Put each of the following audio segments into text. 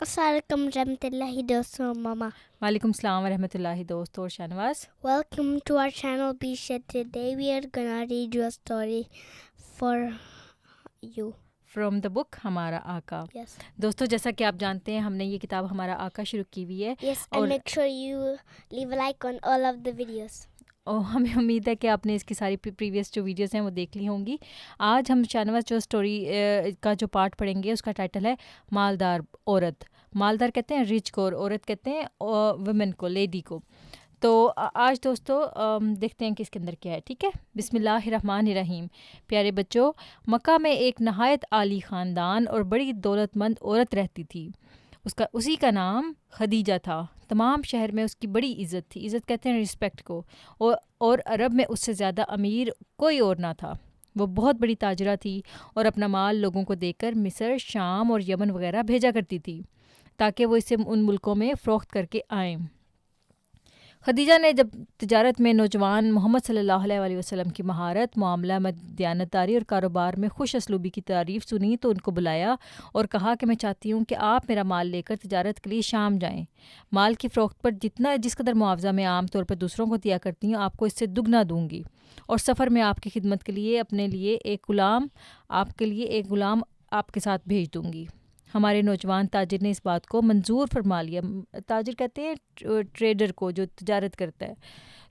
السلام علیکم رحمۃ اللہ دوستوں ماما. وعلیکم السلام ورحمۃ اللہ دوست اور Shahnawaz. Welcome to our channel Bisha. Today we are gonna read you a story for you. From the book ہمارا آقا. Yes. دوستوں جیسا کہ آپ جانتے ہیں ہم نے یہ کتاب ہمارا آقا شروع کی ہوئی ہے Yes, and اور make sure you leave a like on all of the videos. ہمیں امید ہے کہ آپ نے اس کی ساری پریویس جو ویڈیوز ہیں وہ دیکھ لی ہوں گی. آج ہم شہنواز جو اسٹوری کا جو پارٹ پڑھیں گے اس کا ٹائٹل ہے مالدار عورت. مالدار کہتے ہیں ریچ کو اور عورت کہتے ہیں ویمن کو, لیڈی کو. تو آج دوستو دیکھتے ہیں کہ اس کے اندر کیا ہے. ٹھیک ہے, بسم اللہ الرحمن الرحیم. پیارے بچوں, مکہ میں ایک نہایت عالی خاندان اور بڑی دولت مند عورت رہتی تھی. اسی کا نام خدیجہ تھا. تمام شہر میں اس کی بڑی عزت تھی. عزت کہتے ہیں رسپیکٹ کو. اور عرب میں اس سے زیادہ امیر کوئی اور نہ تھا. وہ بہت بڑی تاجرہ تھی اور اپنا مال لوگوں کو دے کر مصر, شام اور یمن وغیرہ بھیجا کرتی تھی تاکہ وہ اسے ان ملکوں میں فروخت کر کے آئیں. خدیجہ نے جب تجارت میں نوجوان محمد صلی اللہ علیہ وسلم کی مہارت, معاملہ میں دیانتداری اور کاروبار میں خوش اسلوبی کی تعریف سنی تو ان کو بلایا اور کہا کہ میں چاہتی ہوں کہ آپ میرا مال لے کر تجارت کے لیے شام جائیں. مال کی فروخت پر جس قدر معاوضہ میں عام طور پر دوسروں کو دیا کرتی ہوں آپ کو اس سے دگنا دوں گی, اور سفر میں آپ کی خدمت کے لیے اپنے لیے ایک غلام آپ کے ساتھ بھیج دوں گی. ہمارے نوجوان تاجر نے اس بات کو منظور فرما لیا. تاجر کہتے ہیں ٹریڈر کو جو تجارت کرتا ہے.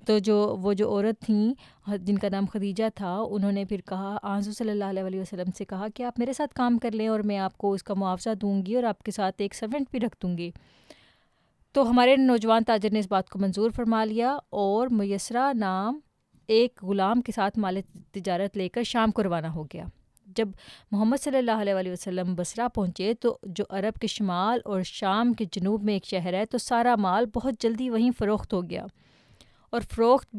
تو وہ جو عورت تھیں جن کا نام خدیجہ تھا, انہوں نے پھر کہا, حضور صلی اللہ علیہ وسلم سے کہا کہ آپ میرے ساتھ کام کر لیں اور میں آپ کو اس کا معاوضہ دوں گی اور آپ کے ساتھ ایک سرونٹ بھی رکھ دوں گی. تو ہمارے نوجوان تاجر نے اس بات کو منظور فرما لیا اور میسرہ نام ایک غلام کے ساتھ مال تجارت لے کر شام کو روانہ ہو گیا. جب محمد صلی اللہ علیہ وسلم بصرہ پہنچے تو جو عرب کے شمال اور شام کے جنوب میں ایک شہر ہے, تو سارا مال بہت جلدی وہیں فروخت ہو گیا اور فروخت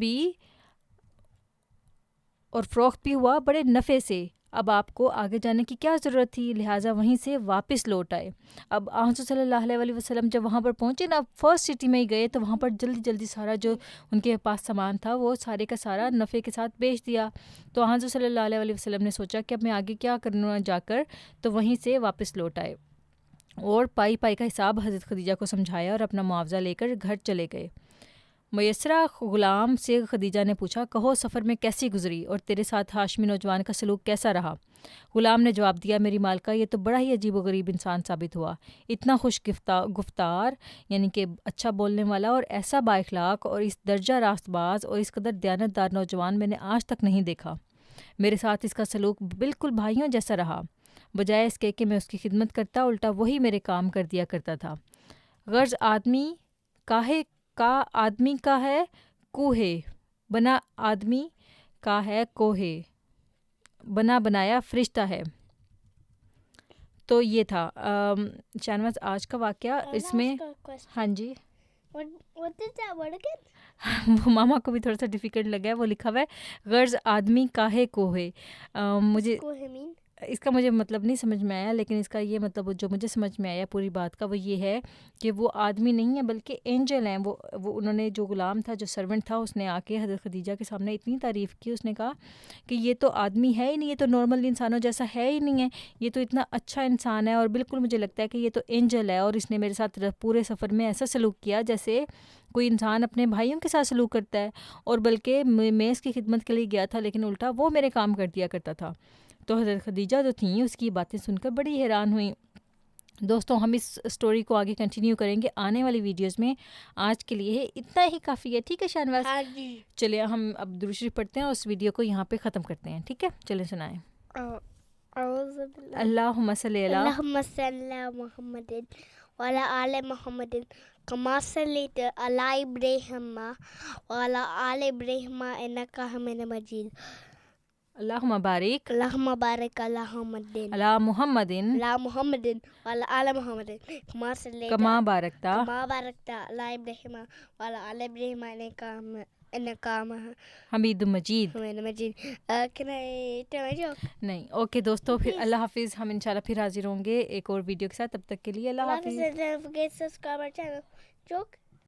بھی ہوا بڑے نفع سے. اب آپ کو آگے جانے کی کیا ضرورت تھی, لہٰذا وہیں سے واپس لوٹ آئے. اب حضور صلی اللہ علیہ وسلم جب وہاں پر پہنچے نا, فرسٹ سٹی میں ہی گئے, تو وہاں پر جلدی سارا جو ان کے پاس سامان تھا وہ سارے کا سارا نفع کے ساتھ بیچ دیا. تو حضور صلی اللہ علیہ وسلم نے سوچا کہ اب میں آگے کیا کرنا جا کر, تو وہیں سے واپس لوٹ آئے اور پائی کا حساب حضرت خدیجہ کو سمجھایا اور اپنا معاوضہ لے کر گھر چلے گئے. میسرہ غلام سے خدیجہ نے پوچھا, کہو سفر میں کیسی گزری اور تیرے ساتھ ہاشمی نوجوان کا سلوک کیسا رہا؟ غلام نے جواب دیا, میری مالکہ یہ تو بڑا ہی عجیب و غریب انسان ثابت ہوا. اتنا خوش گفتار یعنی کہ اچھا بولنے والا اور ایسا با اخلاق اور اس درجہ راست باز اور اس قدر دیانتدار نوجوان میں نے آج تک نہیں دیکھا. میرے ساتھ اس کا سلوک بالکل بھائیوں جیسا رہا. بجائے اس کے کہ میں اس کی خدمت کرتا, الٹا وہی میرے کام کر دیا کرتا تھا. غرض آدمی کا ہے کوہے, بنا آدمی کا ہے کوہے, بنا بنایا فرشتہ ہے. تو یہ تھا شہنواز آج کا واقعہ. اس میں ہاں جی, What is that word again? وہ ماما کو بھی تھوڑا سا ڈیفیکلٹ لگا ہے. وہ لکھا ہوا ہے غرض آدمی کاہے کوہے. مجھے اس کا مطلب نہیں سمجھ میں آیا, لیکن اس کا یہ مطلب جو مجھے سمجھ میں آیا پوری بات کا وہ یہ ہے کہ وہ آدمی نہیں ہے بلکہ اینجل ہیں. وہ انہوں نے جو غلام تھا, جو سرونٹ تھا, اس نے آ کے حضرت خدیجہ کے سامنے اتنی تعریف کی. اس نے کہا کہ یہ تو آدمی ہے ہی نہیں, یہ تو نارمل انسانوں جیسا ہے ہی نہیں ہے, یہ تو اتنا اچھا انسان ہے اور بالکل مجھے لگتا ہے کہ یہ تو اینجل ہے. اور اس نے میرے ساتھ پورے سفر میں ایسا سلوک کیا جیسے کوئی انسان اپنے بھائیوں کے ساتھ سلوک کرتا ہے, اور بلکہ میں اس کی خدمت کے لیے گیا تھا لیکن الٹا وہ میرے کام کر دیا کرتا تھا. تو حضرت خدیجہ جو تھیں اس کی باتیں سن کر بڑی حیران ہوئیں. دوستوں ہم اس سٹوری کو آگے کنٹینیو کریں گے آنے والی ویڈیوز میں. آج کے لیے اتنا ہی کافی ہے. ٹھیک ہے شہنواز, چلیے ہم اب درود شریف پڑھتے ہیں اور اس ویڈیو کو یہاں پہ ختم کرتے ہیں. ٹھیک ہے, چلیں سنائیں. اللہم صلی علی محمد وعلی آل محمد کما صلیت علی ابراہیم وعلی آل ابراہیم انک حمید مجید. اللہم بارک علی محمد محمد وعلی آل محمد کما صلیت کما بارکتا علی ابراہیم وعلی آل ابراہیم انک حمید مجید. Can I tell my joke? نہیں, اوکے دوستو, پھر اللہ حافظ. ہم انشاءاللہ پھر حاضر ہوں گے ایک اور ویڈیو کے ساتھ. تب تک کے لیے اللہ حافظ. Don't forget to subscribe our channel. Joke?